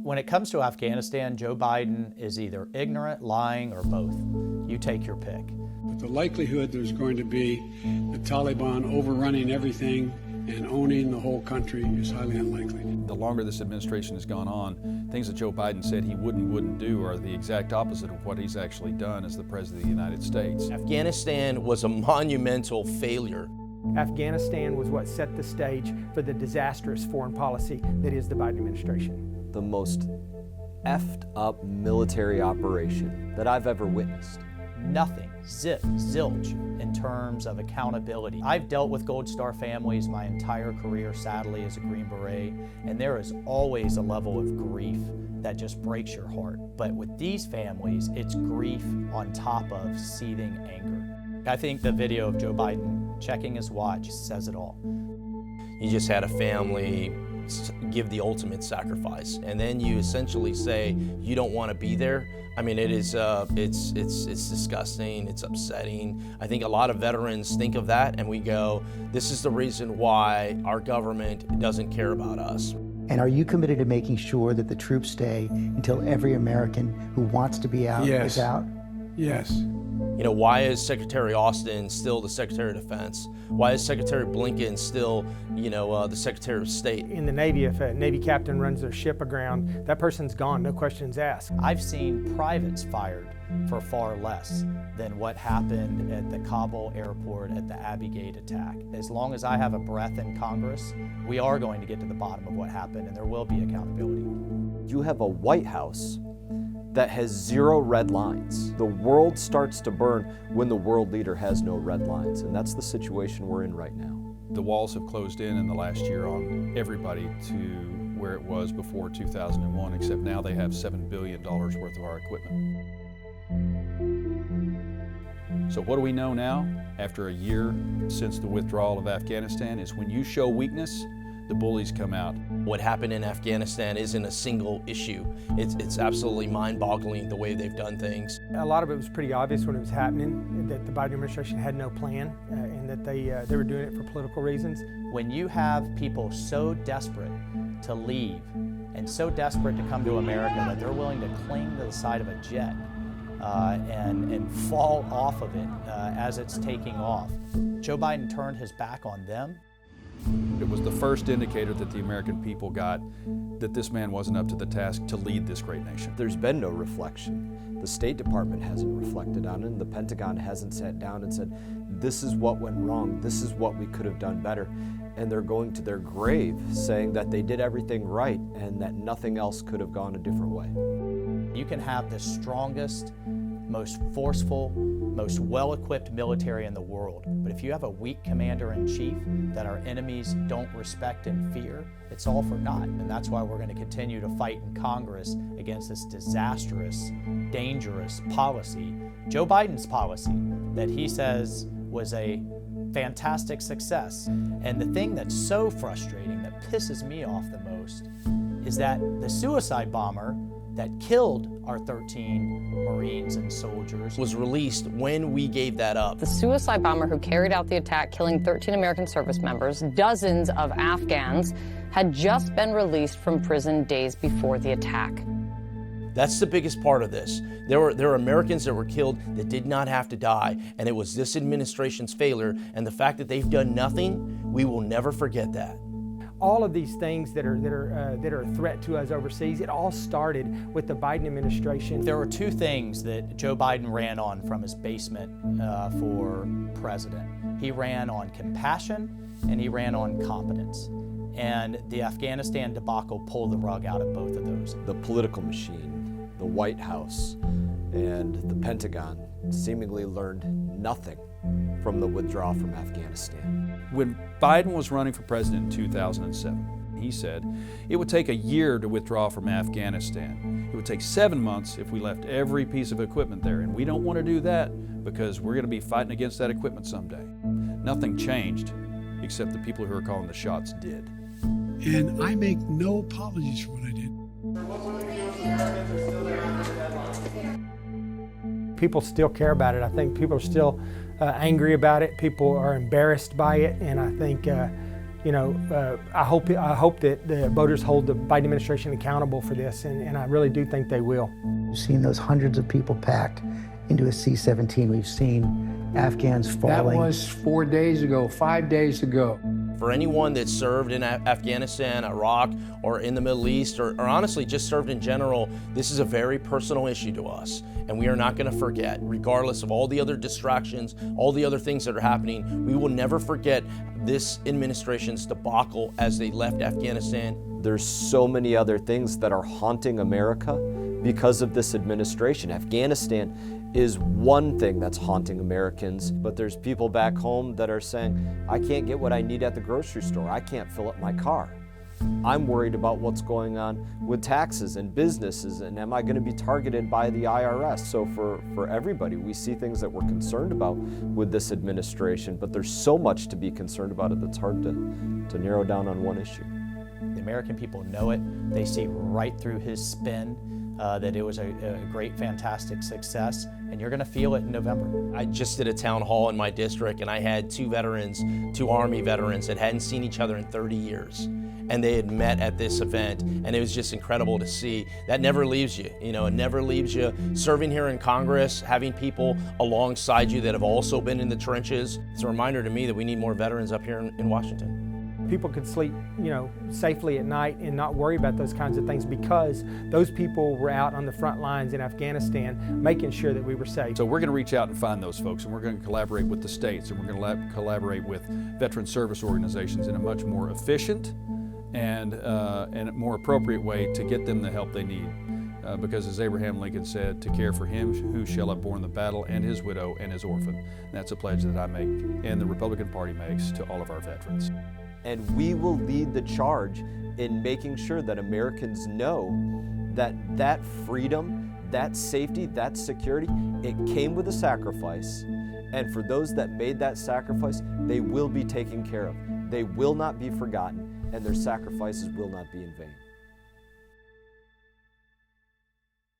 When it comes to Afghanistan, Joe Biden is either ignorant, lying, or both. You take your pick. But the likelihood there's going to be the Taliban overrunning everything and owning the whole country is highly unlikely. The longer this administration has gone on, things that Joe Biden said he wouldn't do are the exact opposite of what he's actually done as the President of the United States. Afghanistan was a monumental failure. Afghanistan was what set the stage for the disastrous foreign policy that is the Biden administration. The most effed up military operation that I've ever witnessed. Nothing, zip, zilch, in terms of accountability. I've dealt with Gold Star families my entire career, sadly, as a Green Beret, and there is always a level of grief that just breaks your heart. But with these families, it's grief on top of seething anger. I think the video of Joe Biden checking his watch says it all. You just had a family give the ultimate sacrifice, and then you essentially say you don't want to be there. I mean, it's disgusting, it's upsetting. I think a lot of veterans think of that and we go, this is the reason why our government doesn't care about us. And are you committed to making sure that the troops stay until every American who wants to be out is out? Yes. You know, why is Secretary Austin still the Secretary of Defense? Why is Secretary Blinken still, the Secretary of State? In the Navy, if a Navy captain runs their ship aground, that person's gone, no questions asked. I've seen privates fired for far less than what happened at the Kabul airport at the Abbey Gate attack. As long as I have a breath in Congress, we are going to get to the bottom of what happened, and there will be accountability. You have a White House that has 0 red lines. The world starts to burn when the world leader has no red lines, and that's the situation we're in right now. The walls have closed in the last year on everybody to where it was before 2001, except now they have $7 billion worth of our equipment. So what do we know now, after a year since the withdrawal of Afghanistan, is when you show weakness, the bullies come out. What happened in Afghanistan isn't a single issue. It's absolutely mind-boggling the way they've done things. A lot of it was pretty obvious when it was happening, that the Biden administration had no plan and that they were doing it for political reasons. When you have people so desperate to leave and so desperate to come to America that they're willing to cling to the side of a jet and fall off of it as it's taking off, Joe Biden turned his back on them. It was the first indicator that the American people got that this man wasn't up to the task to lead this great nation. There's been no reflection. The State Department hasn't reflected on it, and the Pentagon hasn't sat down and said, this is what went wrong, this is what we could have done better. And they're going to their grave saying that they did everything right and that nothing else could have gone a different way. You can have the strongest, most forceful, most well-equipped military in the world, but if you have a weak commander-in-chief that our enemies don't respect and fear, it's all for naught. And that's why we're going to continue to fight in Congress against this disastrous, dangerous policy, Joe Biden's policy, that he says was a fantastic success. And the thing that's so frustrating, that pisses me off the most, is that the suicide bomber that killed our 13 Marines and soldiers was released when we gave that up. The suicide bomber who carried out the attack, killing 13 American service members, dozens of Afghans, had just been released from prison days before the attack. That's the biggest part of this. There were Americans that were killed that did not have to die, and it was this administration's failure, and the fact that they've done nothing, we will never forget that. All of these things that are a threat to us overseas, it all started with the Biden administration. There were 2 things that Joe Biden ran on from his basement for president. He ran on compassion and he ran on competence. And the Afghanistan debacle pulled the rug out of both of those. The political machine, the White House, and the Pentagon seemingly learned nothing from the withdrawal from Afghanistan. When Biden was running for president in 2007, he said it would take a year to withdraw from Afghanistan. It would take 7 months if we left every piece of equipment there, and we don't want to do that because we're going to be fighting against that equipment someday. Nothing changed, except the people who are calling the shots did. And I make no apologies for what I did. People still care about it. I think people are still angry about it. People are embarrassed by it, and I think I hope that the voters hold the Biden administration accountable for this, and I really do think they will. We've seen those hundreds of people packed into a C-17. We've seen Afghans falling. That was 4 days ago, 5 days ago. For anyone that served in Afghanistan, Iraq, or in the Middle East, or honestly just served in general, this is a very personal issue to us. And we are not going to forget, regardless of all the other distractions, all the other things that are happening, we will never forget this administration's debacle as they left Afghanistan. There's so many other things that are haunting America because of this administration. Afghanistan is one thing that's haunting Americans, but there's people back home that are saying, I can't get what I need at the grocery store. I can't fill up my car. I'm worried about what's going on with taxes and businesses, and am I going to be targeted by the IRS? So for everybody, we see things that we're concerned about with this administration, but there's so much to be concerned about it that's hard to narrow down on one issue. The American people know it. They see right through his spin that it was a great, fantastic success, and you're going to feel it in November. I just did a town hall in my district, and I had two Army veterans that hadn't seen each other in 30 years. And they had met at this event, and it was just incredible to see. That never leaves you, it never leaves you. Serving here in Congress, having people alongside you that have also been in the trenches, it's a reminder to me that we need more veterans up here in Washington. People could sleep, safely at night and not worry about those kinds of things because those people were out on the front lines in Afghanistan making sure that we were safe. So we're going to reach out and find those folks, and we're going to collaborate with the states, and we're going to collaborate with veteran service organizations in a much more efficient and more appropriate way to get them the help they need. Because as Abraham Lincoln said, to care for him who shall have borne the battle and his widow and his orphan. And that's a pledge that I make and the Republican Party makes to all of our veterans. And we will lead the charge in making sure that Americans know that freedom, that safety, that security, it came with a sacrifice. And for those that made that sacrifice, they will be taken care of. They will not be forgotten, and their sacrifices will not be in vain.